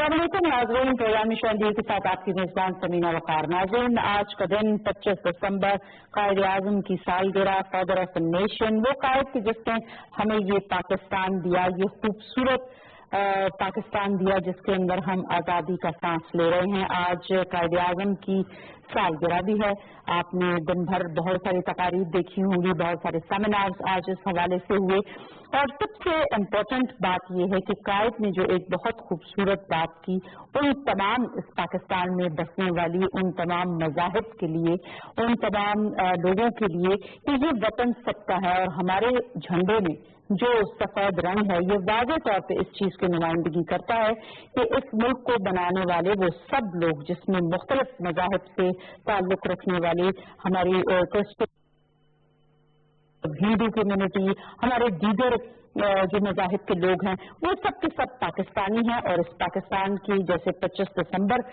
السلام علیکم ناظرین، پروگرام نشان دیہی کے ساتھ آپ کی میزبان سمینا وقار۔ ناظرین، آج کا دن 25 دسمبر قائد اعظم کی سالگرہ، فادر آف نیشن، وہ قائد کی جس نے ہمیں یہ پاکستان دیا، یہ خوبصورت پاکستان دیا جس کے اندر ہم آزادی کا سانس لے رہے ہیں۔ آج قائد اعظم کی سالگرہ بھی ہے۔ آپ نے دن بھر بہت ساری تقاریب دیکھی ہوں گی، بہت سارے سیمینارز آج اس حوالے سے ہوئے، اور سب سے امپورٹنٹ بات یہ ہے کہ قائد نے جو ایک بہت خوبصورت بات کی ان تمام اس پاکستان میں بسنے والی ان تمام مذاہب کے لیے، ان تمام لوگوں کے لیے کہ یہ وطن سب کا ہے، اور ہمارے جھنڈے میں جو سفید رنگ ہے یہ واضح طور پہ اس چیز کی نمائندگی کرتا ہے کہ اس ملک کو بنانے والے وہ سب لوگ جس میں مختلف مذاہب سے تعلق رکھنے والے ہماری ہندو کمیونٹی، ہمارے دیگر جو مذاہب کے لوگ ہیں، وہ سب کے سب پاکستانی ہیں، اور اس پاکستان کی جیسے 25 دسمبر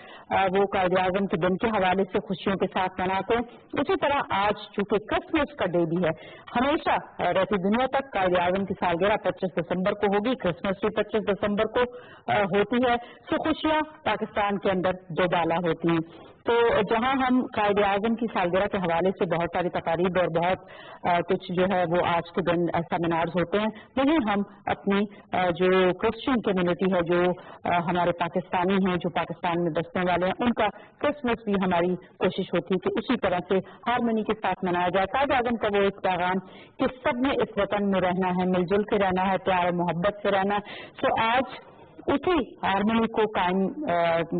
وہ قائد اعظم کے دن کے حوالے سے خوشیوں کے ساتھ مناتے ہیں، اسی طرح آج چونکہ کرسمس کا ڈے بھی ہے، ہمیشہ رہتی دنیا تک قائد اعظم کی سالگرہ 25 دسمبر کو ہوگی، کرسمس بھی 25 دسمبر کو ہوتی ہے، سو خوشیاں پاکستان کے اندر دوبالا ہوتی ہیں۔ تو جہاں ہم قائد اعظم کی سالگرہ کے حوالے سے بہت ساری تقاریب اور بہت کچھ جو ہے وہ آج کے دن سیمینارز ہوتے ہیں، وہیں ہم اپنی جو کرسچن کمیونٹی ہے، جو ہمارے پاکستانی ہیں، جو پاکستان میں بسنے والے ہیں، ان کا کرسمس بھی ہماری کوشش ہوتی ہے کہ اسی طرح سے ہارمونی کے ساتھ منایا جائے۔ قائد اعظم کا وہ ایک پیغام کہ سب نے اس وطن میں رہنا ہے، مل جل کے رہنا ہے، پیار و محبت سے رہنا ہے، سو آج اسی ہارمونی کو قائم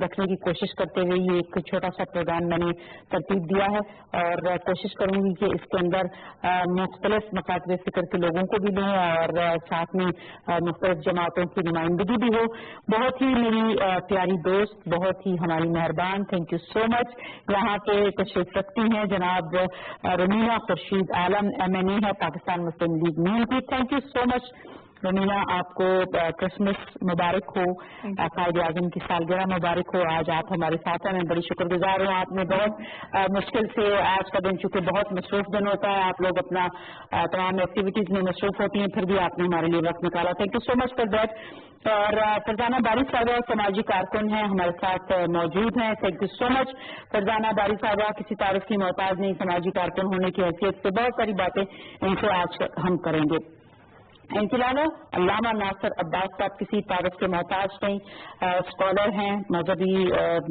رکھنے کی کوشش کرتے ہوئے یہ ایک چھوٹا سا پروگرام میں نے ترتیب دیا ہے، اور کوشش کروں گی کہ اس کے اندر مختلف مکاتب فکر کے لوگوں کو بھی لوں اور ساتھ میں مختلف جماعتوں کی نمائندگی بھی ہو۔ بہت ہی میری پیاری دوست، بہت ہی ہماری مہربان، تھینک یو سو مچ، یہاں پہ تشریف رکھتی ہیں جناب رمینا خورشید عالم، MNA ہے پاکستان مسلم لیگ نون کی۔ تھینک یو سو مچ رمینا، آپ کو کرسمس مبارک ہو، قائد اعظم کی سالگرہ مبارک ہو۔ آج آپ ہمارے ساتھ ہیں، میں بڑی شکر گزار ہوں۔ آپ نے بہت مشکل سے آج کا دن چونکہ بہت مصروف دن ہوتا ہے، آپ لوگ اپنا تمام ایکٹیویٹیز میں مصروف ہوتی ہیں، پھر بھی آپ نے ہمارے لیے وقت نکالا، thank you so much for that. اور فرزانہ باری صاحبہ سماجی کارکن ہیں، ہمارے ساتھ موجود ہیں، تھینک یو سو مچ فرزانہ باری صاحبہ، کسی تعارف کی محتاج نہیں، سماجی کارکن ہونے کی حیثیت سے بہت ساری باتیں ان سے آج ہم کریں گے۔ ان کے علاوہ علامہ ناصر عباس صاحب کسی تعارف کے محتاج نہیں، اسکالر ہیں، مذہبی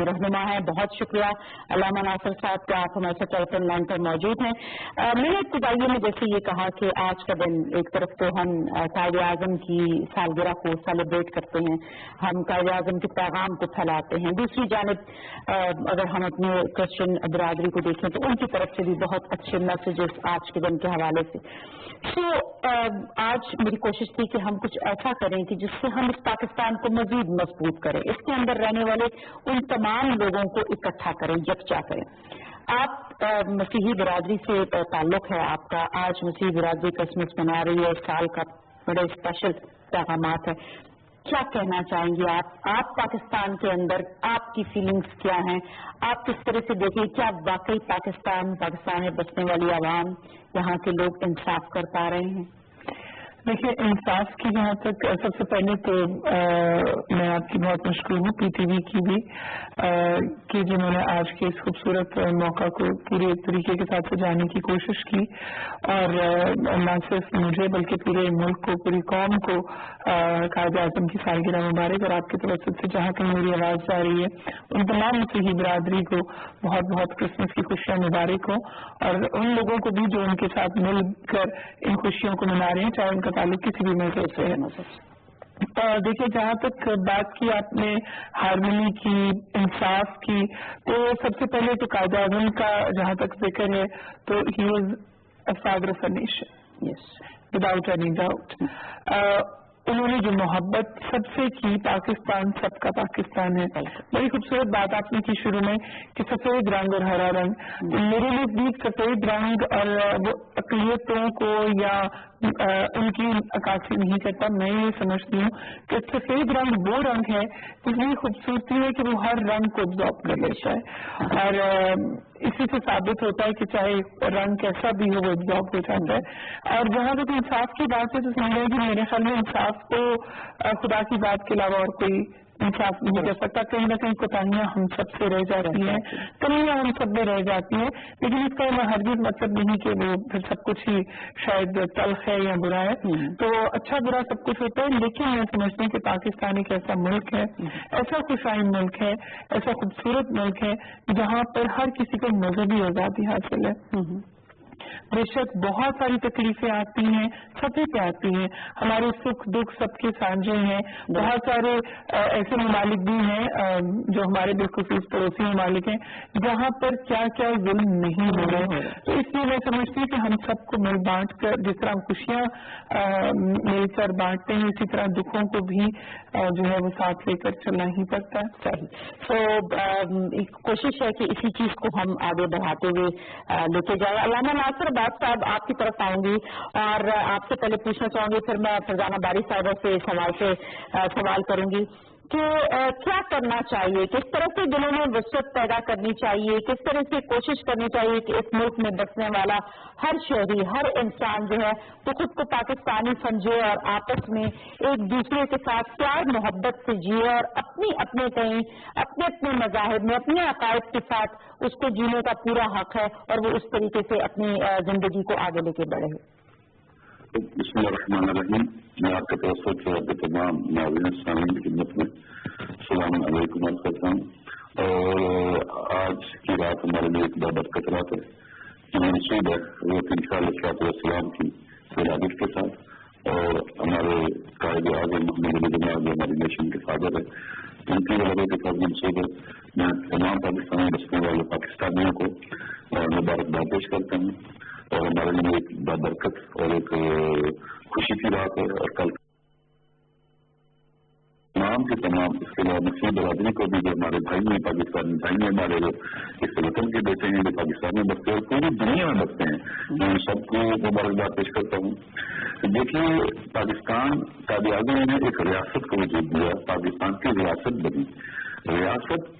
رہنما ہیں، بہت شکریہ علامہ ناصر صاحب کہ آپ ہمارے ساتھ ٹیلیفون لائن پر موجود ہیں۔ میں نے ابتدائی میں جیسے یہ کہا کہ آج کا دن ایک طرف تو ہم قائد اعظم کی سالگرہ کو سیلیبریٹ کرتے ہیں، ہم قائد اعظم کے پیغام کو پھیلاتے ہیں، دوسری جانب اگر ہم اپنے کرسچن برادری کو دیکھیں تو ان کی طرف سے بھی بہت اچھے میسیجز آج کے دن کے حوالے سے۔ آج میری کوشش تھی کہ ہم کچھ ایسا کریں کہ جس سے ہم اس پاکستان کو مزید مضبوط کریں، اس کے اندر رہنے والے ان تمام لوگوں کو اکٹھا کریں، یکجا کریں۔ آپ مسیحی برادری سے تعلق ہے آپ کا، آج مسیحی برادری کرسمس منا رہی ہے، سال کا بڑے اسپیشل پیغامات ہے، کیا کہنا چاہیں گے آپ پاکستان کے اندر آپ کی فیلنگز کیا ہیں؟ آپ کس طرح سے دیکھیں کیا واقعی پاکستان میں بسنے والی عوام، یہاں کے لوگ انصاف کر پا رہے ہیں؟ دیکھیے، انصاف کی جہاں تک سب سے پہلے تو میں آپ کی بہت مشکور ہوں، PTV کی بھی، کہ جنہوں نے آج کے اس خوبصورت موقع کو پورے طریقے کے ساتھ سجانے کی کوشش کی، اور نہ صرف مجھے بلکہ پورے ملک کو، پوری قوم کو قائد اعظم کی سالگرہ مبارک، اور آپ کی توسط سے جہاں کہیں میری آواز جا رہی ہے ان تمام مسیحی برادری کو بہت بہت کرسمس کی خوشیاں مبارک ہوں، اور ان لوگوں کو بھی جو ان کے ساتھ مل کر ان خوشیوں کو منا رہے ہیں، چاہے ان کا تعلق کسی بھی مذہب سے ہے۔ دیکھیے، جہاں تک بات کی آپ نے ہارمونی کی، انصاف کی، تو سب سے پہلے تو قائد اعظم کا جہاں تک ذکر ہے تو he was a father of a nation, yes, without any doubt. انہوں نے جو محبت سب سے کی، پاکستان سب کا پاکستان ہے، بڑی خوبصورت بات آپ نے کی شروع میں کہ سفید رنگ اور ہرا رنگ، میرے لیے بھی سفید رنگ اور وہ اقلیتوں کو یا ان کی عکاسی نہیں کرتا، میں یہ سمجھتی ہوں کہ سفید رنگ وہ رنگ ہے جس میں خوبصورتی ہے کہ وہ ہر رنگ کو ابزارب کر لیتا ہے، اور اسی سے ثابت ہوتا ہے کہ چاہے رنگ کیسا بھی ہو وہ ابزارب ہو جاتا ہے۔ اور جہاں تک انصاف کی بات ہے تو سمجھ رہے کہ میرے خیال میں انصاف تو خدا کی بات کے علاوہ اور کوئی इंसाफ नहीं कर सकता। कहीं ना कहीं कोताहियां हम सब से रह जाती हैं, कमियां हम सब में रह जाती हैं, लेकिन इसका हरगिज मतलब नहीं कि वो फिर सब कुछ ही शायद तल्ख है या बुरा है। तो अच्छा बुरा सब कुछ होता है, लेकिन मैं समझती हूँ कि पाकिस्तान एक ऐसा मुल्क है, ऐसा खुशहाल मुल्क है, ऐसा खूबसूरत मुल्क है जहाँ पर हर किसी को मजहबी आज़ादी हासिल है। बेशक बहुत सारी तकलीफें आती हैं, सभी पे आती हैं, हमारे सुख दुख सबके साझे हैं। बहुत सारे ऐसे ममालिक भी हैं जो हमारे बिलखुसूस पड़ोसी ममालिक हैं जहाँ पर क्या क्या जुल्म नहीं हो रहे। तो इसलिए मैं समझती हूँ कि हम सबको मिल बांट कर, जिस तरह खुशियाँ मिलकर बांटते हैं, इसी तरह दुखों को भी जो है वो साथ लेकर चलना ही पड़ता है। सही। तो कोशिश है कि इसी चीज को हम आगे बढ़ाते हुए लेके जाए। अल्लामा नासिर बात साहब, आपकी तरफ आऊंगी और आपसे पहले पूछना चाहूंगी, फिर मैं फरजाना बारी साहिबा से सवाल करूंगी कि क्या करना चाहिए, किस तरह से दिलों में वसअत पैदा करनी चाहिए, किस तरह से कोशिश करनी चाहिए कि इस मुल्क में बसने वाला हर शहरी, हर इंसान जो है तो खुद को पाकिस्तानी समझे और आपस में एक दूसरे के साथ प्यार मोहब्बत से जिए और अपने अपने मज़ाहिब में अपने अकायद के साथ उसको जीने का पूरा हक है और वो उस तरीके से अपनी जिंदगी को आगे लेके बढ़े। बिस्मिल्लाहिर्रहमानिर्रहीम। मैं आपके तवज्जो से आपके तमाम नाज़रीन सामीन की खिदमत में सलाम अलैकुम अर्ज़ करता हूँ। और आज की रात हमारे लिए एक बरकत रात है, मंसूब है वो इंशाअल्लाह की विलादत के साथ, और हमारे कायद आज़म मोहम्मद अली जिन्ना जो हमारी नेशन के फादर है, उनकी विलादत के साथ मंसूब है। मैं तमाम पाकिस्तान में बसने वाले पाकिस्तानियों को मुबारकबाद पेश करता हूँ, और हमारे लिए एक बरकत और एक खुशी की बात है। और कल तमाम के तमाम, इसके अलावा मुस्लिम बरादरी को भी, जो हमारे भाई हैं, पाकिस्तानी भाई हैं, हमारे जो इस वतन के बेटे हैं, जो पाकिस्तान में बसते हैं और पूरी दुनिया में बसते हैं, मैं उन सबको मुबारकबाद पेश करता हूँ। देखिए, पाकिस्तान कायद-ए-आज़म ने एक रियासत को वजूद दिया, पाकिस्तान की रियासत बनी। रियासत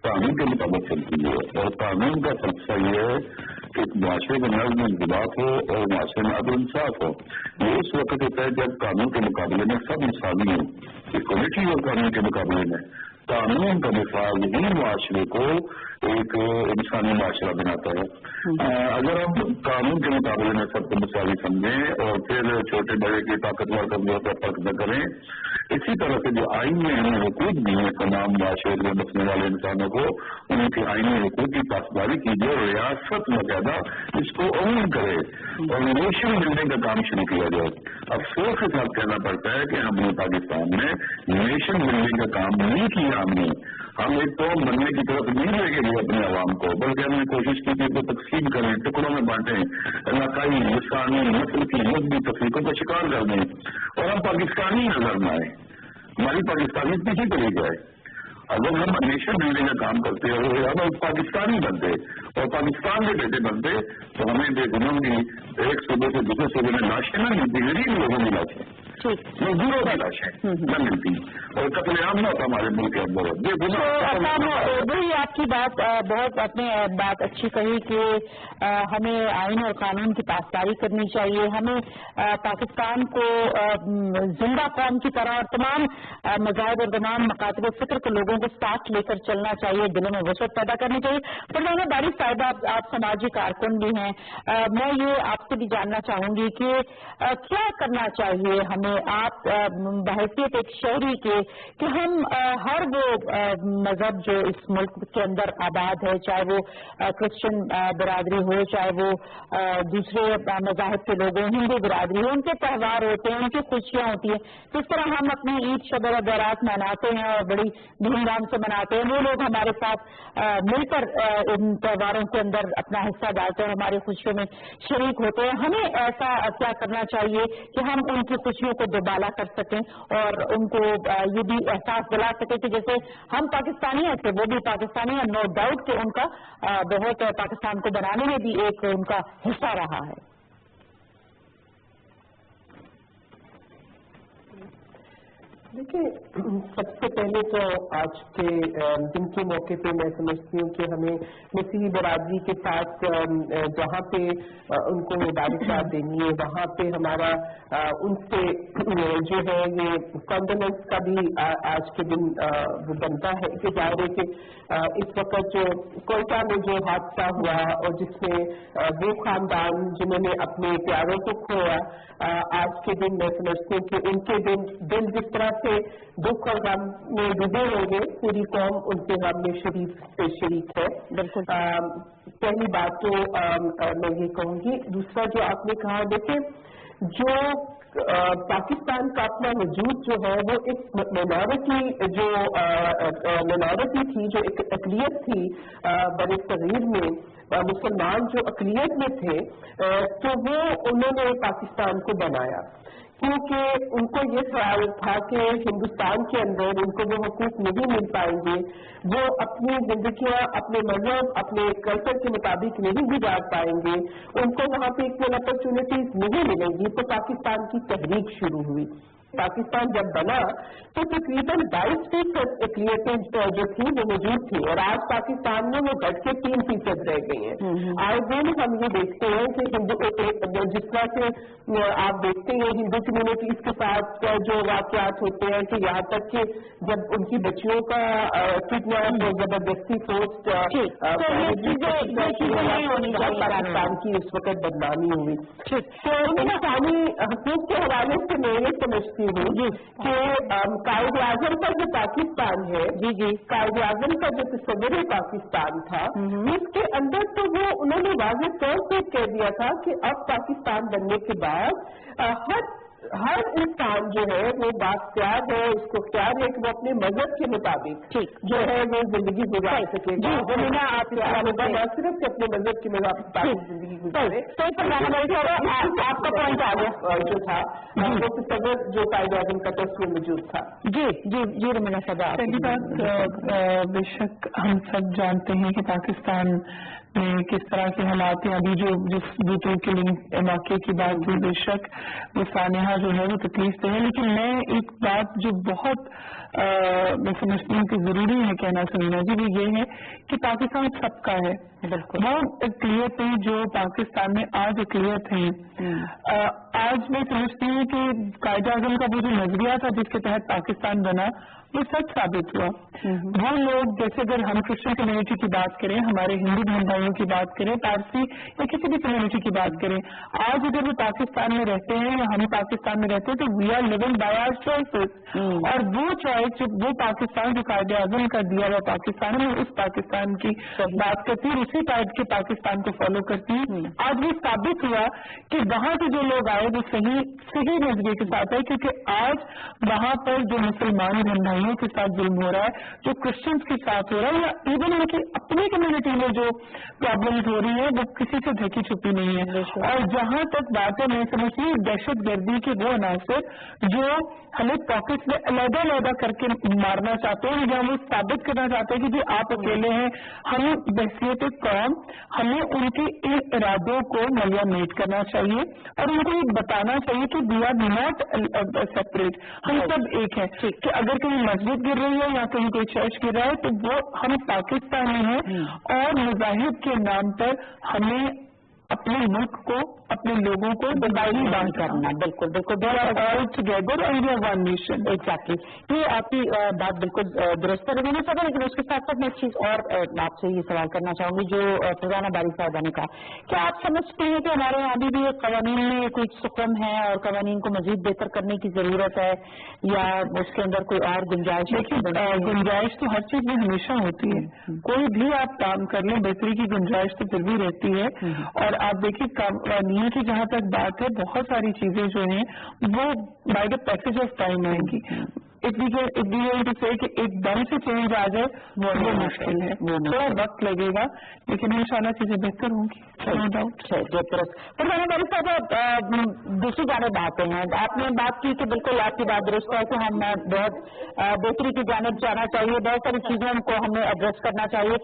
कानून के मुताबिक चलती है, और कानून का फलसफा ये है कि माशरे में नज़्म इंज़िबात हो और माशरे में अदल इंसाफ हो। ये उस वक्त होता है जब कानून के मुकाबले में सब इंसानी हो। इक्वलिटी और कानून के मुकाबले में कानून का मिसाल ही माशरे को एक इंसानी माशरा बनाता है। अगर हम कानून के मुकाबले में सबको मिसाली समझें और फिर छोटे बड़े की ताकतवर कमजोर का फर्क न करें, इसी तरह से जो आइन में हमें हुकूक दी है तमाम माशरे में बसने वाले इंसानों को, उनके आइनी हुकूक की पासदारी कीजिए, रियासत बाकायदा इसको अमल करे और नेशन बिल्डिंग का काम शुरू किया जाए। अफसोस के साथ कहना पड़ता है कि हमने पाकिस्तान में नेशन बिल्डिंग का काम नहीं किया। हम एक कौम बनने की तरफ नहीं लेके गए अपने आवाम को, बल्कि हमने कोशिश की कि इसको तकसीम करें, टुकड़ों में बांटें, इलाकाई, लिसानी, नस्ल की मजबूत तफरीकों का शिकार कर दें और हम पाकिस्तानी नजर न आए, हमारी पाकिस्तानी पीछे चली जाए। अगर हम नेशन बिल्डिंग का काम करते हुए हम पाकिस्तानी बनते और पाकिस्तान के बेटे बनते, तो हमें बेगुनाह की एक सूबे से दूसरे सूबे में लाशें न मिलती, गरीब लोगों की लाशें, मजदूरों की लाशें न मिलती, और कत्लेआम न होता हमारे मुल्क के अंदर। वही आपकी बात, बहुत आपने बात अच्छी कही कि हमें आइन और कानून की पासदारी करनी चाहिए, हमें पाकिस्तान को जिंदा कौम की तरह और तमाम मज़ाहिब और तमाम मकातब फिक्र के लोगों को साथ लेकर चलना चाहिए, दिलों में वसअत पैदा करनी चाहिए। फरजाना बारी साहिबा, आप समाजी कारकुन भी हैं, मैं ये आपसे भी जानना चाहूंगी कि क्या करना चाहिए हमें, आप बहैसियत एक शहरी के, कि हम हर वो मजहब जो इस मुल्क के अंदर आबाद है, चाहे वो क्रिश्चियन बिरादरी हो, चाहे वो दूसरे मजाहब के लोग हों, हिंदू बिरादरी हो, उनके त्यौहार होते हैं, उनकी खुशियां होती हैं, जिस तरह हम अपनी ईद शब बरात मनाते हैं और बड़ी धूमधाम से मनाते हैं, वो लोग हमारे साथ मिलकर इन त्योहारों के अंदर अपना हिस्सा डालते हैं, हमारी खुशियों में शरीक होते हैं। हमें ऐसा क्या करना चाहिए कि हम उनकी खुशियों को दुबाला कर सकें और उनको ये भी एहसास दिला सके कि जैसे हम पाकिस्तानी हैं तो वो भी पाकिस्तानी है, नो डाउट कि उनका बहुत पाकिस्तान को बनाने में भी एक उनका हिस्सा रहा है। देखिए, सबसे पहले तो आज के दिन के मौके पे मैं समझती हूँ कि हमें मसीही बरादरी के साथ जहाँ पे उनको मुबारकबाद देनी है वहाँ पे हमारा उनसे जो है ये कॉन्डोलेंस का भी आज के दिन वो बनता है कि जाहिर है कि इस वक्त जो कोयटा में जो हादसा हुआ और जिसमें वो खानदान जिन्होंने अपने प्यारों को खोया, आज के दिन मैं समझती हूँ कि उनके दिल जिस तरह से दुख और गम में डूबे होंगे, पूरी कौम उनके गम में शरीक है। बिल्कुल पहली बात तो मैं ये कहूँगी। दूसरा जो आपने कहा, देखिए जो पाकिस्तान का अपना वजूद जो है वो एक मिनॉरिटी थी, जो एक अक़लियत थी बड़े सगीर में, मुसलमान जो अक़लियत में थे, तो वो उन्होंने पाकिस्तान को बनाया क्योंकि उनको ये ख्याल था कि हिंदुस्तान के अंदर उनको वो हकूक नहीं मिल पाएंगे, वो अपनी जिंदगियां अपने मजहब अपने कल्चर के मुताबिक नहीं गुजार पाएंगे, उनको वहाँ पे इक्वल अपॉर्चुनिटीज नहीं मिलेंगी। तो पाकिस्तान की तहरीक शुरू हुई। पाकिस्तान जब बना तो तकरीबन 22% अक़लियतें जो थी वो मौजूद थी और आज पाकिस्तान में वो घट के 3% रह गई हैं। आए दिन हम ये देखते हैं कि हिंदू जिस तरह से आप देखते हैं हिंदू कम्युनिटीज के साथ जो वाक़यात होते हैं कि यहाँ तक कि जब उनकी बच्चियों का किडनैप और जबरदस्ती फोर्स पाकिस्तान की उस वक्त बदनामी हुई। तो इंसानी हकूक के हवाले से मैं ये समझती हूँ कि कायदे आज़म का जो पाकिस्तान है, कायदे आज़म का जो तस्वीर पाकिस्तान था, इसके अंदर तो वो उन्होंने वाज़ेह तौर पे कह दिया था कि अब पाकिस्तान बनने के बाद हर इंसान जो है वो बाख्तियार है, उसको ख्याल है कि वो अपने मजहब के मुताबिक जो है वो जिंदगी गुजार सकेगा। ना सिर्फ अपने मजहब के मुताबिक जिंदगी गुजारे। आपका पॉइंट आ गया जो था वो तस्वीर जो कायदे आज़म का तस्वीर मौजूद था। जी रमीना साहब, पहली बात बेशक हम सब जानते हैं कि पाकिस्तान में किस तरह के हालात हैं। अभी जिस बूतों किलिंग वाक़े की बात हुई, बेशक वो सानिहा जो है वो तकलीफ से है, लेकिन मैं एक बात जो बहुत मैं समझती हूँ कि जरूरी है कहना समीना जी, वो ये है कि पाकिस्तान सबका है। वो अक़लियतें जो पाकिस्तान में आज अक़लियत हैं, आज मैं समझती हूँ कि कायदे आज़म का वो जो नजरिया था जिसके तहत पाकिस्तान बना वो सच साबित हुआ। वो लोग जैसे अगर हम क्रिश्चियन कम्युनिटी की बात करें, हमारे हिंदू बहन भाइयों की बात करें, पारसी या किसी भी कम्युनिटी की बात करें, आज अगर वो पाकिस्तान में रहते हैं या हम पाकिस्तान में रहते हैं तो we are living by our choices. और वो चॉइस वो पाकिस्तान जो कायदे आज़म का दिया हुआ पाकिस्तान में उस पाकिस्तान की बात करती है, उसी टाइप के पाकिस्तान को फॉलो करती है। आज वो साबित हुआ कि वहाँ से जो लोग आए वो सही नजरिए के साथ है, क्योंकि आज वहाँ पर जो मुसलमान बहन भाइयों के साथ जुल्म हो रहा है, जो क्रिश्चियंस के साथ हो रहा है, या इवन उनकी अपनी कम्युनिटी में जो प्रॉब्लम्स हो रही है वो किसी से ढकी छुपी नहीं है। और जहाँ तक बात है, मैं समझती हूँ दहशत गर्दी के वो अनासर जो हमें पॉकेट्स में अलग-अलग करके मारना चाहते हैं, या वो साबित करना चाहते हैं कि जी आप अकेले हैं, हम बहसीयत कौम हमें उनके इन इरादों को मलियामेट करना चाहिए और उनको ये बताना चाहिए कि वी आर नॉट सेपरेट, हम सब एक हैं। कि अगर कहीं मस्जिद गिर रही है या कहीं कोई चर्च गिर रहा है तो वो हम पाकिस्तानी हैं और मज़ाहिब के नाम पर हमें अपने मुल्क को अपने लोगों को बदाई बांध करना। बिल्कुल all together and we are one nation. Exactly, ये आपकी बात बिल्कुल दुरुस्त है मैंने समझा। लेकिन उसके साथ साथ मैं एक चीज और आपसे ये सवाल करना चाहूंगी जो फरजाना बारी साहबा ने कहा, क्या आप समझते हैं कि हमारे यहाँ भी कवानीन में कोई सुकम है और कवानीन को मजीद बेहतर करने की जरूरत है, या उसके अंदर कोई और गुंजाइश? देखिए, गुंजाइश तो हर चीज में हमेशा होती है, कोई भी आप काम कर लें बेहतरी की गुंजाइश तो फिर भी रहती है। और आप देखिए कानून की जहाँ तक बात है, बहुत सारी चीजें जो हैं वो by the passage of time आएंगी। टू से कि एकदम से चेंज आ जाए वो मुश्किल है, थोड़ा वक्त लगेगा, लेकिन इंशाल्लाह चीजें बेहतर होंगी, नो डाउट। दूसरी जानब आते हैं, आपने बात की कि बिल्कुल आपकी बात दुरुस्त है कि हम बहुत बेहतरी की जानब जाना चाहिए, बहुत सारी चीजों को हमें एड्रेस करना चाहिए।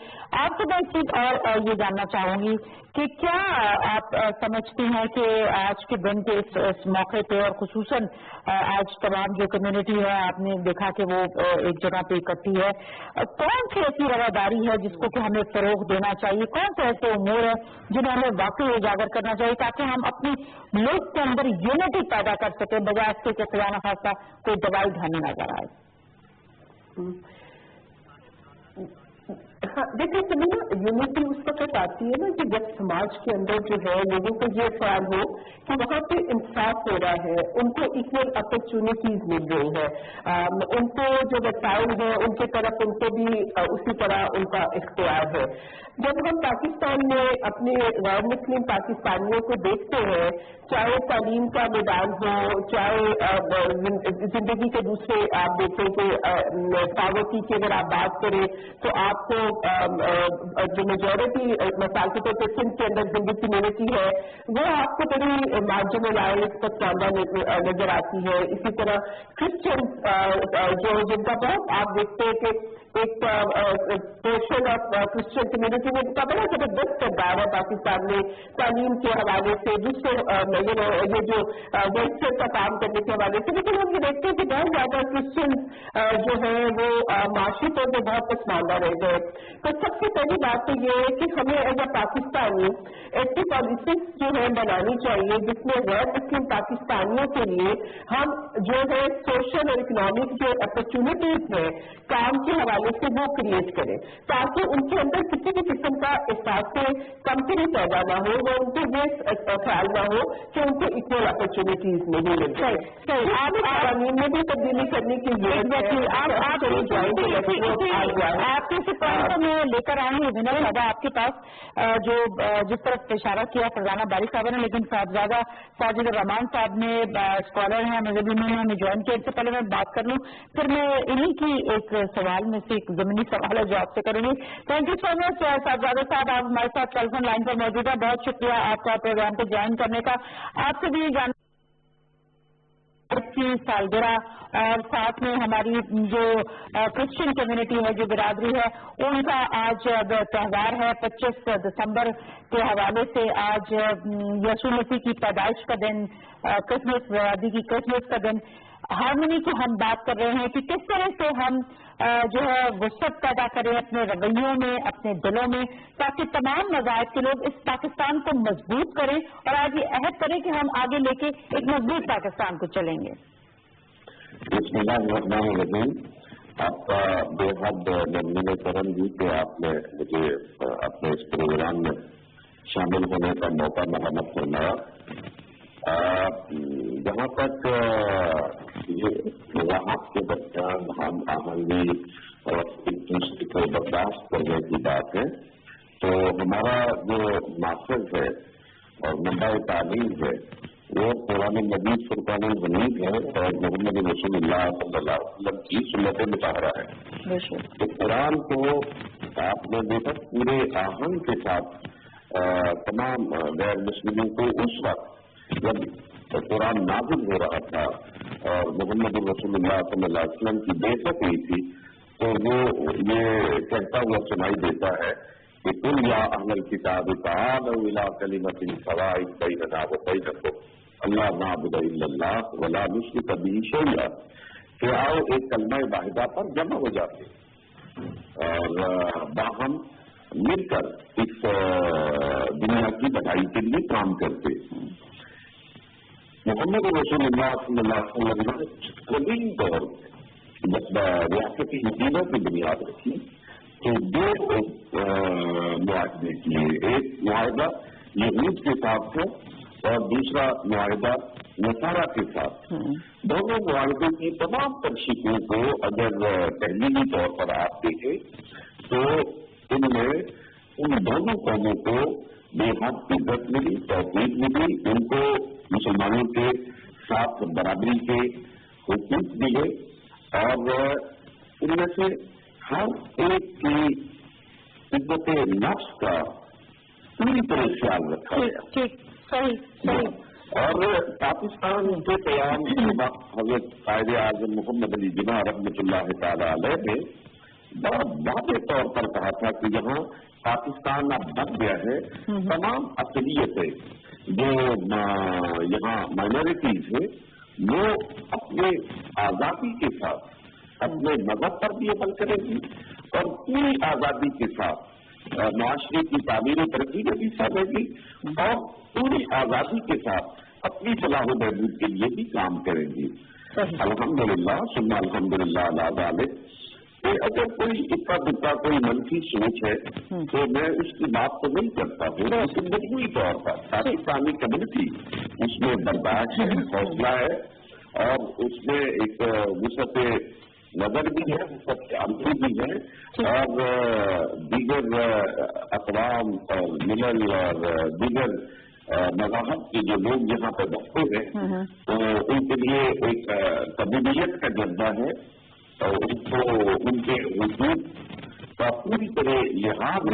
आपसे मैं एक चीज और ये जानना चाहूंगी कि क्या आप समझती हैं कि आज के दिन के इस मौके पे और खुसूसन आज तमाम जो कम्युनिटी है, आपने आपने देखा कि वो एक जगह पे इकट्ठी है, कौन सी ऐसी रवादारी है जिसको कि हमें फरोग देना चाहिए, कौन से ऐसे उमूर है जिन्हें हमें वाकई उजागर करना चाहिए ताकि हम अपनी लोग के अंदर यूनिटी पैदा कर सके, बजाय इसके कि खुदा न खास्ता कोई दवाई ढाने नजर आए। हाँ, देखिए सभी ना यूनिटी उस वक्त आती है ना कि जब समाज के अंदर जो है लोगों को ये ख्याल हो कि वहाँ पे इंसाफ हो रहा है, उनको इक्वल अपॉर्चुनिटीज मिल रही है, उनको जो वसाइल है उनके तरफ उनको भी उसी तरह उनका इख्तियार है। जब हम पाकिस्तान में अपने गैर मुस्लिम पाकिस्तानियों को देखते हैं, चाहे तालीम का मैदान हो, चाहे जिंदगी के दूसरे आप देखें कि पॉवर्टी की अगर आप बात करें तो आपको जो मेजॉरिटी मसालकों के सिंध के अंदर जिंदगी कम्युनिटी है वो आपको बड़ी मार्जिनलाइज पसंदा नजर आती है। इसी तरह क्रिश्चियन जो जिनका बहुत आप देखते हैं कि एक पोर्शन ऑफ क्रिश्चियन कम्युनिटी में इनका बड़ा जबरदस्त किरदार है पाकिस्तान में तालीम के हवाले से, दूसरे ये जो वेल्फेयर का काम करने के हवाले से। लेकिन हम ये देखते हैं कि बहुत ज्यादा क्रिश्चियन जो है वो माशी तौर पर बहुत पसमानदा रह गए। तो सबसे पहली बात तो ये है कि हमें एज अ पाकिस्तानी ऐसी पॉलिसीज जो है बनानी चाहिए जिसमें गैर मुस्लिम पाकिस्तानियों के लिए हम जो है सोशल और इकोनॉमिक जो अपॉर्चुनिटीज है काम के हवाले से वो क्रिएट करें, ताकि उनके अंदर किसी भी किस्म का एहसास से कमतरी पैदा ना हो, वो उनको ये ख्याल ना हो कि उनको इक्वल अपॉर्चुनिटीज नहीं मिल रही। आप कानून में भी तब्दीली करने की जरूरत है। आपके इस पॉइंट में लेकर आएंगे विनय साहब आपके पास जो जिस तरफ इशारा किया फरजाना बारी साहब ने, लेकिन साहबजादा साजिद रहमान साहब ने स्कॉलर हैं, मजहबी में हमें ज्वाइन किया। इससे पहले मैं बात कर लूँ, फिर मैं इन्हीं की एक सवाल में से एक जमीनी सवाल है जो आपसे करूंगी। थैंक यू सो मच साहबजादा साहब, आप हमारे साथ टेलीफोन लाइन पर मौजूद है। बहुत शुक्रिया आपका प्रोग्राम को ज्वाइन करने का। आपसे भी जान की सालगिरह और साथ में हमारी जो क्रिश्चियन कम्युनिटी है, जो बिरादरी है, उनका आज त्यौहार है 25 दिसंबर के हवाले से। आज यीशु मसीह की पैदाइश का दिन, क्रिसमस, बिरादरी की क्रिसमस का दिन। हार्मनी की हम बात कर रहे हैं कि किस तरह से हम जो है वसत पैदा करें अपने रवैयों में, अपने दिलों में, ताकि तमाम मज़ाहिब के लोग इस पाकिस्तान को मजबूत करें और आज ये अहद करें कि हम आगे लेके एक मजबूत पाकिस्तान को चलेंगे। आपका बेहद ममनून करम जी कि आपने मुझे अपने इस प्रोग्राम में शामिल होने का मौका मरहमत फरमाया। जहाँ तक ये वजाहत के दरमियान हम आहंगी और एक दूसरे को बर्दाश्त करने की बात है, तो हमारा जो माकसद है और मंबा तालीम है वो कुरान मजीद फुरकान हमीद है और मोहम्मद रसूलुल्लाह सल्लल्लाहु अलैहि वसल्लम की सुन्नत मुताहरा है। तो कुरान को आपने देखा पूरे आहंग के साथ तमाम गैर मुस्लिमों को उस वक्त जब कुरान नाज़िल हो रहा था और मोहम्मद रसूलुल्लाह सल्लल्लाहु अलैहि वसल्लम की बेइज्जत हुई थी, तो वो ये कहता हुआ सुनाई देता है कि कुल या अहलल किताब ताअलू इला कलिमतिन सवाइन बैनना व बैनकुम अल्ला नअबुदु इल्लल्लाह व ला नुश्रिक बिही शैआ, कि आओ एक कलमा वाहिदा पर जमा हो जाते और बाहम मिलकर इस दुनिया की भलाई के लिए काम करते। मोहम्मद रसूलुल्लाह सल्लल्लाहु अलैहि वसल्लम कदीम दौर जब रियासती हुकूमत की बुनियाद रखी तो दो मुआहदे किए। एक मुआहदा यहूद के साथ था और दूसरा मुआहदा नसारा के साथ। दोनों मुआहदे की तमाम तर्शीकों को अगर तहलीली तौर पर आप देखें तो इनमें उन दोनों कौमों को बेहद इज्जत मिली, तौफीक मिली, उनको मुसलमानों के साथ बराबरी के हुकूक मिले और उनमें से हर एक की इज्जत नफ्स का पूरी तरह ख्याल रखा गया। और पाकिस्तान के क़याम के वक्त हज़रत कायदे आज़म मोहम्मद अली जिन्ना रहमतुल्लाह तआला अलैह ने बहुत वाज़ेह तौर पर कहा था कि जहाँ पाकिस्तान अब बन गया है, तमाम अक़लियतें जो यहाँ माइनॉरिटीज है वो अपने आज़ादी के साथ अपने मजहब पर भी अमल करेगी और पूरी आज़ादी के साथ माशरे की तामीरी तरक्की में भी हिस्सा लेगी और पूरी आज़ादी के साथ अपनी फलाह व बहबूद के लिए भी काम करेंगी। अल्हम्दुलिल्लाह सुन्ना अल्हम्दुलिल्लाह अला ज़ालिक। अगर कोई इक्का दुक्का कोई मनफी सोच है तो मैं उसकी बात तो नहीं करता हूँ, लेकिन मजबूरी तौर पर पाकिस्तानी कम्युनिटी उसमें बर्दाश्त है, हौसला है और उसमें एक वुसअत नजर भी है, वुसअत अमल भी है और दीगर अक़वाम और मिलल और दीगर मज़ाहब के जो लोग यहाँ पर बसते हैं तो उनके लिए एक कबूलियत का जज्बा है और उनको उनके वजूद का पूरी तरह लिहाज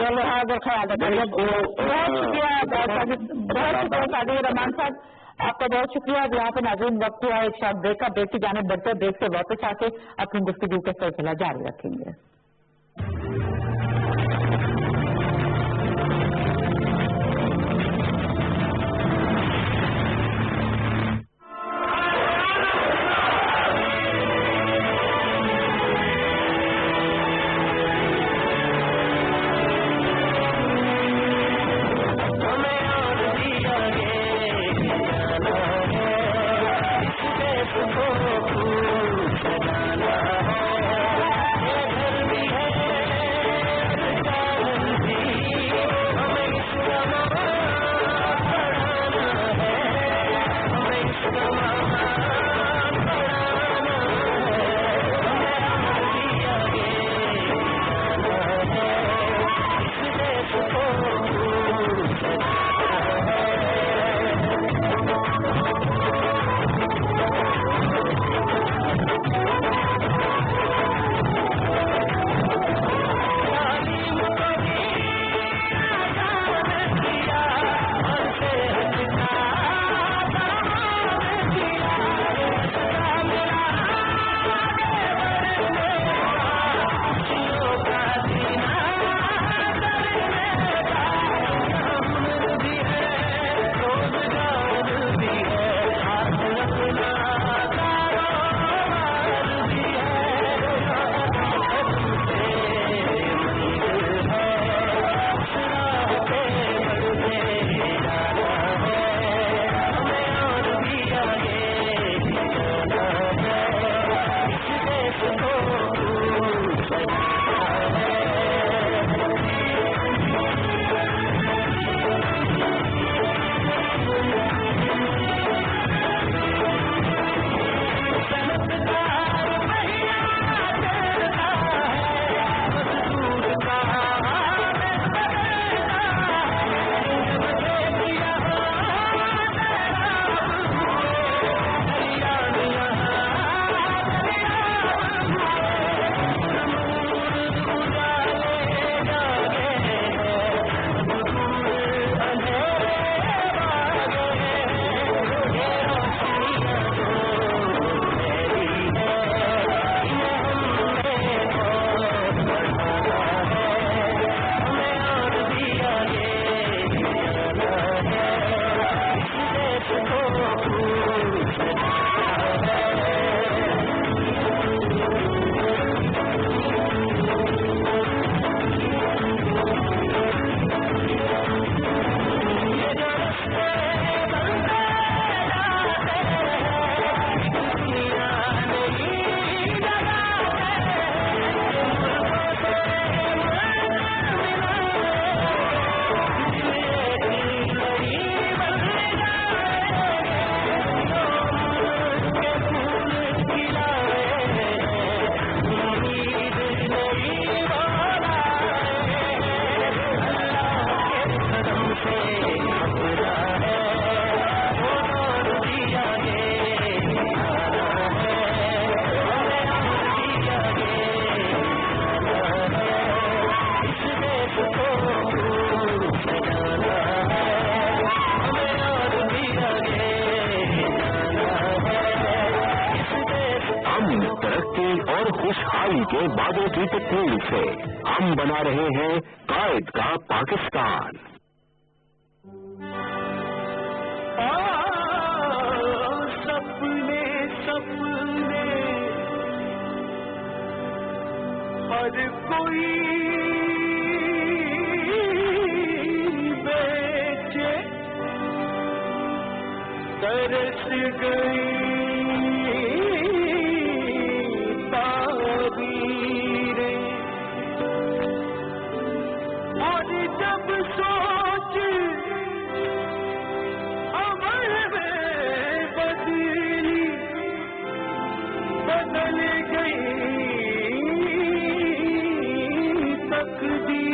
रहमान साहब, आपका बहुत शुक्रिया। अब यहाँ पे नाज़रीन वक्त हुआ एक शॉर्ट ब्रेक का, ब्रेक की जाने बढ़ते ब्रेक से वापस आके अपनी गुफ्तगू का सिलसिला जारी रखेंगे। खुशहाली के बादों की तकमील से हम बना रहे हैं कायद का पाकिस्तान। सपने सपने तरस गई ताबीरें, और जब सोच अमर में बदली, बदल गई तकदीरें।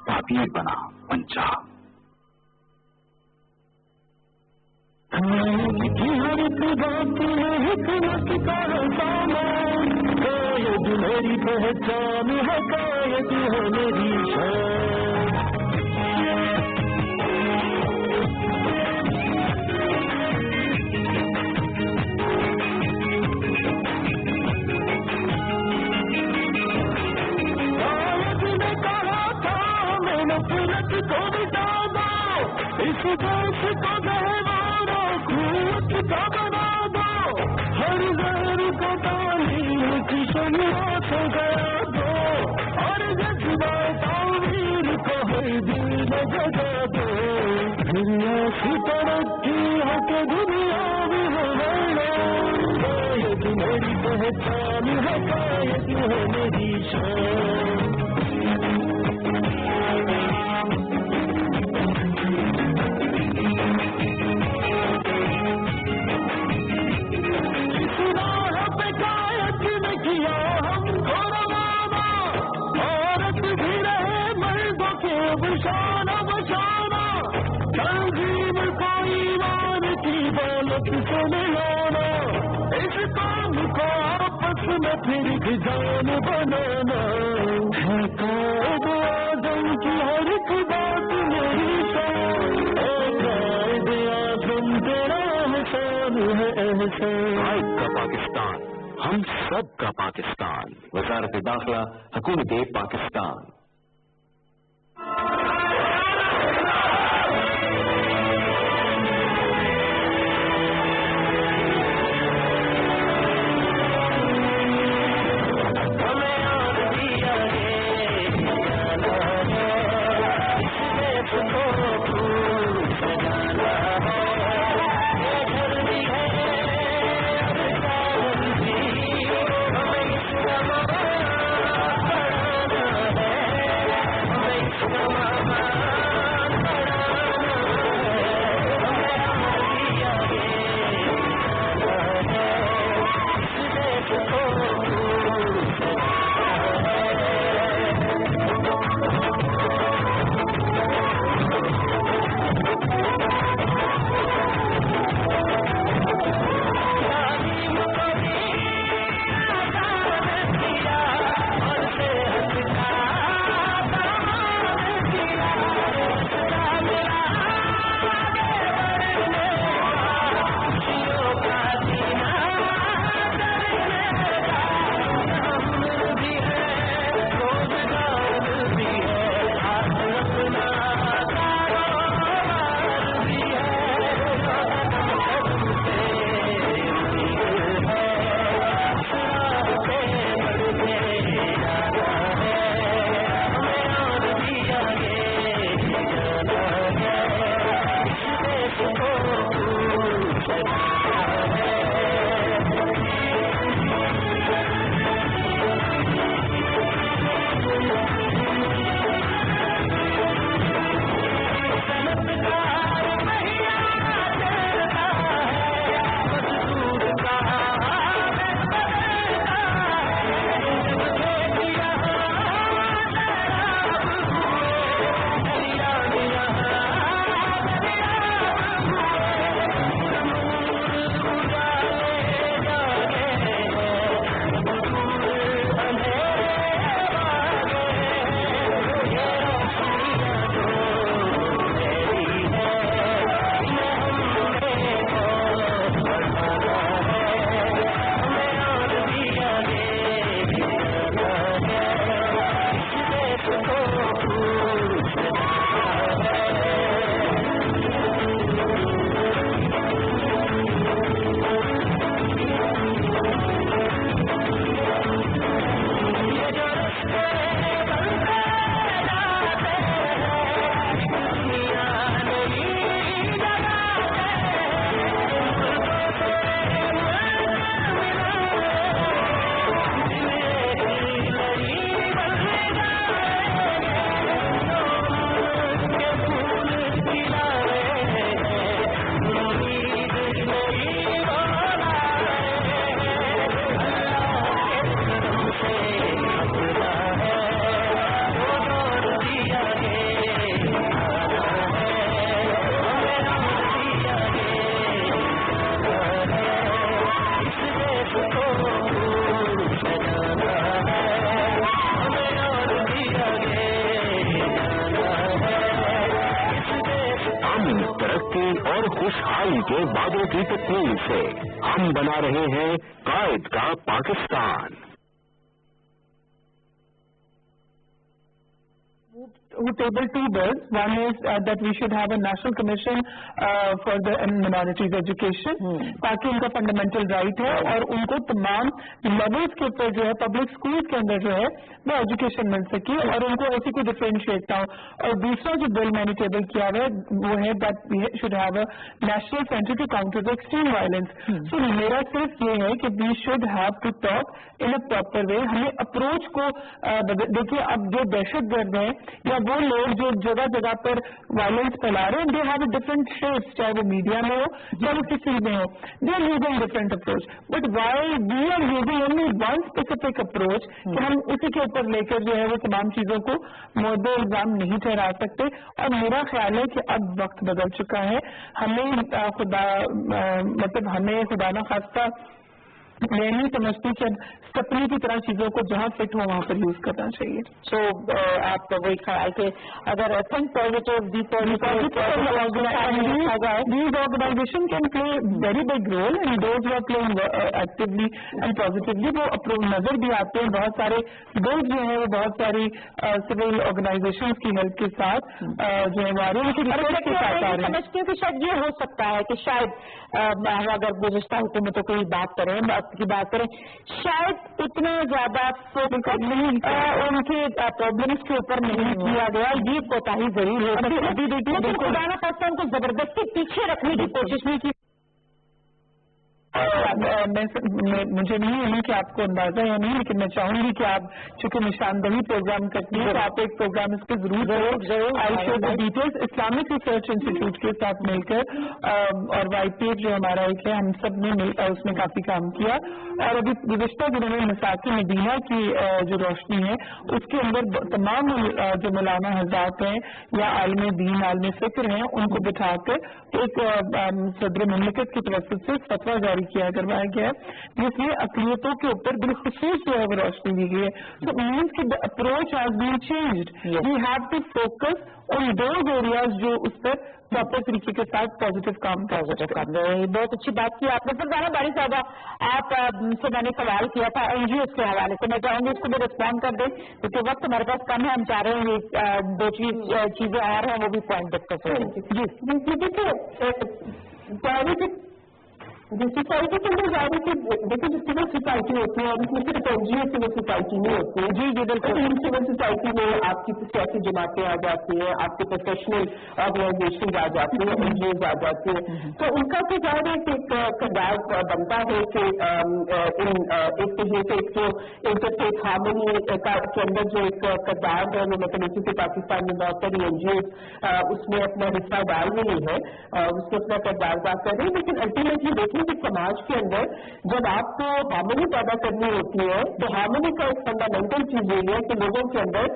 ताबीर बना पंजाब। मेरी पहचान है कायद है मेरी शान। कायद ने कहा था मैं नफरत को मिटा दो, इस देश को गहवारो खूत का बना दो, हर घर को तालीम की शुरुआत हो गया दो, और जज्बात-ओ-वीर को हर दिल में जगा दो। दुनिया की तरक्की है कि दुनिया भी हो कायद मेरी पहचान है कायद है मेरी शान। इस काम को आपस में फिर भी जान बनाना है, कायद आज़म की हर एक बात मेरी शान। कायद आज़म तेरा एहसान है एहसान। कायद का पाकिस्तान, हम सब का पाकिस्तान। वज़ारत दाखिला, हुकूमत पाकिस्तान। खुशहाली के बादलों की तकमील से हम बना रहे हैं कायद का Pakistan. who tabled two bills. One is that we should have a national commission for the minorities education, ताकि उनका फंडामेंटल राइट है और उनको तमाम लेवल्स के ऊपर जो है पब्लिक स्कूल के अंदर जो है वो एजुकेशन मिल सके और उनको ऐसी कोई डिफरेंशिएट ना हो। और दूसरा जो बिल मैंने टेबल किया है वो है that we should have a national centre to counter the extreme violence. So मेरा सिर्फ ये है कि we should have to talk in a proper way. हमें अप्रोच को देखिए, अब जो दहशतगर्द हैं या वो लोग जो जगह जगह पर वायलेंस फैला रहे हैं, दे हैव डिफरेंट शेप्स, चाहे वो मीडिया में हो चाहे वो किसी में हो, they are using different approach. But why we are using only one specific approach कि हम उसी के ऊपर लेकर जो है वो तमाम चीजों को मुद्दे इल्जाम नहीं ठहरा सकते। और मेरा ख्याल है कि अब वक्त बदल चुका है। हमें हमें खुदा न खास्ता मैं नहीं समझती कि अब सपने की तरह चीजों को जहाँ फिट हो वहाँ पर यूज करना चाहिए। सो आप वही ख्याल के अगर think positive be these organization can play very big role and those who are playing actively and positively वो नजर भी आते हैं। बहुत सारे लोग जो है वो बहुत सारी सिविल ऑर्गेनाइजेशन की हेल्प के साथ जो है हमारे के साथ आ रहे हैं। समझती हूँ कि शायद ये हो सकता है कि शायद अगर गुज़िश्ता हुकूमतों की बात करें की बात करें, शायद इतना ज्यादा फोकस उनके प्रॉब्लम्स के ऊपर नहीं किया गया। ये कोताही जरूर है। अभी देखिए, लेकिन खुदा न खास्ता उनको जबरदस्ती पीछे रखने की कोशिश नहीं की। मुझे नहीं है कि आपको अंदाजा या नहीं, लेकिन मैं चाहूंगी कि आप चूंकि निशानदही प्रोग्राम करती है तो आप एक प्रोग्राम इस पर जरूर I show the details Islamic research institute के साथ मिलकर और YPF जो हमारा एक है, हम सब ने मिलकर उसमें काफी काम किया। और अभी गुज़िश्ता दिनों में मसाकिन मदीना की जो रोशनी है उसके अंदर तमाम जो मौलाना हज़रात हैं या आलिम दीन आलिम फिक्र हैं उनको बिठाकर एक सदर मुमलिकत की तरफ से फतवा जारी करवाया गया है जिसमें अक़लियतों के ऊपर बिलखुसूस जो है वो रोशनी दी गई है। तो मीन्स कि the approach has been changed. We have to focus on those areas जो उस पर प्रॉपर तरीके के साथ पॉजिटिव काम कर रहे। बहुत अच्छी बात की आपने। फरजाना बारी साहबा, आप से मैंने सवाल किया था NGOs के हवाले से, मैं चाहूंगी उसको भी रिस्पॉन्ड कर दें क्योंकि वक्त हमारे पास कम है। हम चाह रहे हैं दो चीजें और हैं वो भी पॉइंट डिस्कस जी। सोसाइटी के अंदर जाने के देखिए, जो सिविल सोसाइटी होती है और इसमें सिर्फ NGO सिविल सोसाइटी नहीं होती है। जी बिल्कुल। सिविल सोसाइटी में आपकी सियासी जमातें आ जाती हैं, आपके प्रोफेशनल ऑर्गेनाइजेशन आ जाती हैं, NGOs आ जाती हैं। तो उनका तो ज़ाहिर है कि एक किरदार बनता है कि एक तरीके से एक जो इंटरफेथ हार्मनी के अंदर जो एक किरदार है वो मतलब इसी से पाकिस्तान में बहुत सारी NGOs उसमें अपना हिस्सा डाल रही है, उसमें अपना किरदार अदा कर रही है। लेकिन अल्टीमेटली देखिए कि समाज के अंदर जब आपको हार्मनी पैदा करनी होती है तो हार्मनी का एक फंडामेंटल चीज ये है कि लोगों के अंदर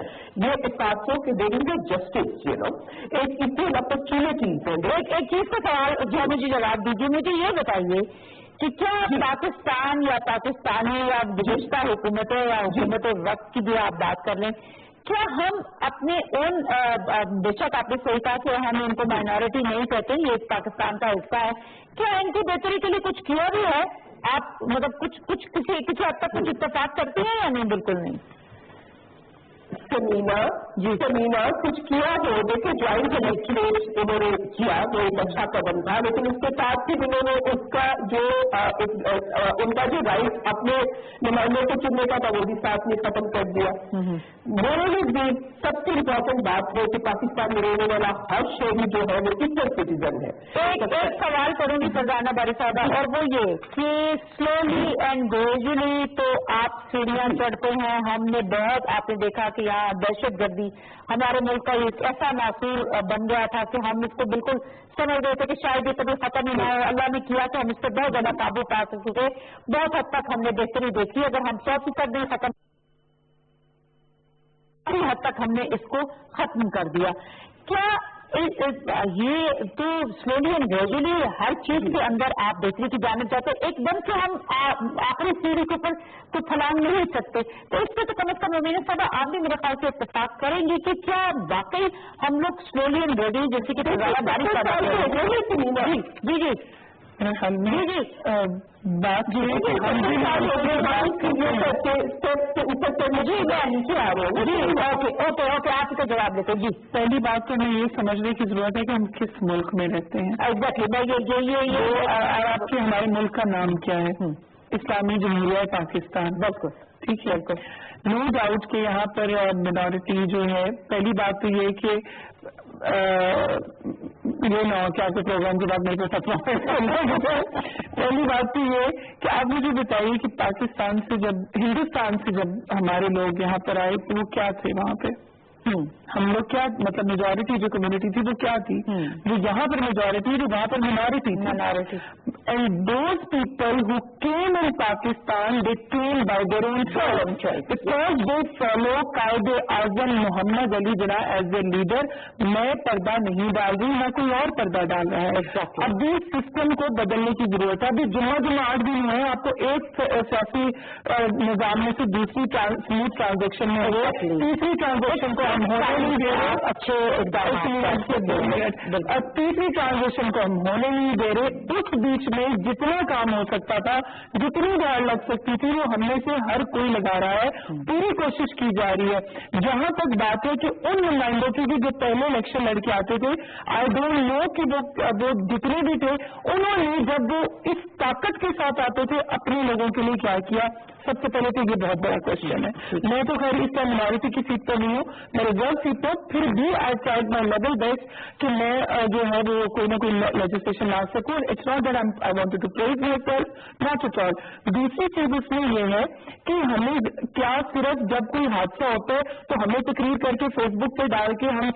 ये एहसास हो कि देयर इज जस्टिस, एक इक्वल अपॉर्चुनिटीज है। एक चीज का सवाल जो मुझे जवाब दीजिए, मुझे ये बताइए कि क्या पाकिस्तान या पाकिस्तानी या गुज़िश्ता हुकूमतें या हुकूमत वक्त की भी आप बात कर लें, क्या हम अपने उन बेशक आपने सही कहा कि हम इनको माइनॉरिटी नहीं कहते, ये पाकिस्तान का हिस्सा है, क्या इनकी बेहतरी के लिए कुछ किया भी है? आप मतलब कुछ किसी हद तक कुछ इत्तेफाक करती हैं या नहीं? बिल्कुल नहीं। समीना कुछ किया हो, देखिए ज्वाइंट इलेक्ट्रेट इन्होंने किया, वो एक अच्छा कदम था, लेकिन उसके साथ ही इन्होंने उसका जो उनका जो राइट अपने नुमाइंदों को चुनने का था वो भी साथ में खत्म कर दिया। दोनों भी सबसे इम्पोर्टेंट बात है कि पाकिस्तान में रहने वाला हर शहरी जो है वो इक्वल सिटीजन है। एक सवाल करूंगी फरजाना बारी साहबा, और वो ये कि स्लोली एंड ग्रेजुअली तो आप सीढ़ियां चढ़ते हैं। हमने बहुत आपने देखा कि यहाँ दहशतगर्दी हमारे मुल्क का एक ऐसा नासूर बन गया था कि हम इसको बिल्कुल समझ गए थे कि शायद ये कभी खत्म ही ना हो। अल्लाह ने किया कि हम इस पर बहुत ज्यादा काबू पा सके। बहुत हद तक हमने बेहतरी देखी। अगर हम 100% नहीं खत्म, हद तक हमने इसको खत्म कर दिया। क्या یہ تو स्लोली एंड ग्रेजुअली हर चीज के अंदर आप बेहतरी की जानना चाहते हैं, एकदम से हम आखिरी सीढ़ी के ऊपर तो फलांग नहीं सकते, तो इस पर तो कम से कम अमीना साहब आप भी मेरे ख्याल से इत्तेफाक करेंगे कि क्या वाकई हम लोग स्लोली एंड ग्रेजुअली जैसे कि बारिश जी जी बात ये है कि हम भी नीचे आ रहे हैं जी। ओके आप इसका जवाब देते जी। पहली बात तो हमें ये समझने की जरूरत है कि हम किस मुल्क में रहते हैं। एग्जैक्टली मैं ये आपके हमारे मुल्क का नाम क्या है? इस्लामी जमहूरिया पाकिस्तान। बिल्कुल ठीक है। नो डाउट कि यहाँ पर मिनॉरिटी जो है, पहली बात तो ये कि ये ना हो क्या प्रोग्राम के बाद मेरे को सपना पहली बात तो ये कि आप मुझे बताइए कि पाकिस्तान से जब हिंदुस्तान से जब हमारे लोग यहाँ पर आए तो वो क्या थे वहाँ पे? हम लोग क्या मतलब मेजॉरिटी जो कम्युनिटी थी वो क्या थी? जो यहाँ पर मेजॉरिटी जो वहाँ पर मिनॉरिटी थी। And those people who came in Pakistan they came by their own choice because they follow कायदे आजम मोहम्मद अली जिना एज ए लीडर। मैं पर्दा नहीं डाल रही, मैं कोई और पर्दा डाल रहा है। अभी सिस्टम को बदलने की जरूरत है। अभी जुम्मा 8 दिन हुए, आपको एक सियासी निजाम में से दूसरी स्मूथ ट्रांजेक्शन में हो, तीसरी ट्रांजेक्शन को हम होने नहीं दे रहे, अच्छे और तीसरी ट्रांजेक्शन को हम होने नहीं दे रहे। इस बीच में जितना काम हो सकता था, जितनी बार लग सकती थी, वो हमने से हर कोई लगा रहा है, पूरी कोशिश की जा रही है। जहां तक बात है कि उन नुमाइंदों की भी जो पहले इलेक्शन लड़के आते थे, आई डोंट नो कि वो जितने भी थे, उन्होंने जब वो इस ताकत के साथ आते थे अपने लोगों के लिए क्या किया? सबसे पहले तो ये बहुत बड़ा क्वेश्चन है। मैं तो खैर इस टाइम मिनॉरिटी की सीट पर नहीं हूँ, मैं रिजर्व सीट पर, फिर भी I tried my level best कि मैं जो है वो कोई ना कोई लेजिस्लेशन ला सकूँ। It's not that I wanted to praise myself, not at all. दूसरी चीज उसमें ये है कि हमें क्या सिर्फ जब कोई हादसा होता है तो हमें तकरीर करके फेसबुक पे डाल के हम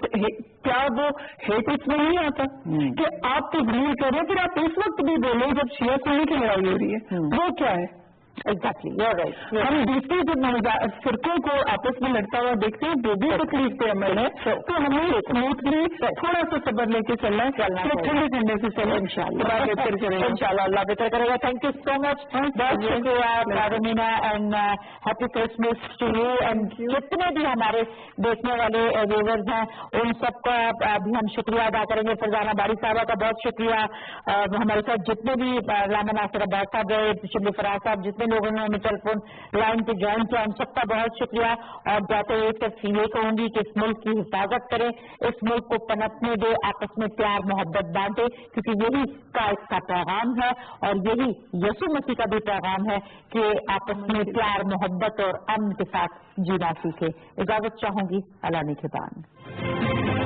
क्या वो हेट इसमें नहीं आता कि आप तकरीर करें फिर आप इस वक्त भी बोलें जब शिया सुन्नी की लड़ाई हो रही है, वो क्या है? Exactly right. हम दूसरे जब फिरकों को आपस में लड़ता हुआ देखते हैं, वो भी तकलीफ पे अमल है, तो हमें स्मूथली थोड़ा सा सब्र लेके चलना है, ठंडे ठंडे से चले, इंशाल्लाह बेहतर करेगा, इंशाल्लाह अल्लाह बेहतर करेगा। थैंक यू सो मच, बहुत शुक्रिया Ramina, and happy Christmas to you. And जितने भी हमारे देखने वाले व्यूवर्स हैं उन सबका भी हम शुक्रिया अदा करेंगे। फरजाना बारी साहबा का बहुत शुक्रिया, हमारे साथ जितने भी लामा नासिर अब्बास साहब गए, शिबली फराज साहब, जितने लोगों ने हमें टेलीफोन लाइन पे ज्वाइन किया, उन सबका बहुत शुक्रिया। और जाते हुए सिर्फ ये कहूंगी कि इस मुल्क की हिफाजत करें, इस मुल्क को पनपने दे, आपस में प्यार मोहब्बत बांटे, क्योंकि यही कायद का पैगाम है और यही यसु मसीह का भी पैगाम है कि आपस में प्यार मोहब्बत और अमन के साथ जीना सीखे। इजाजत चाहूंगी, अल्लाह निगहबान।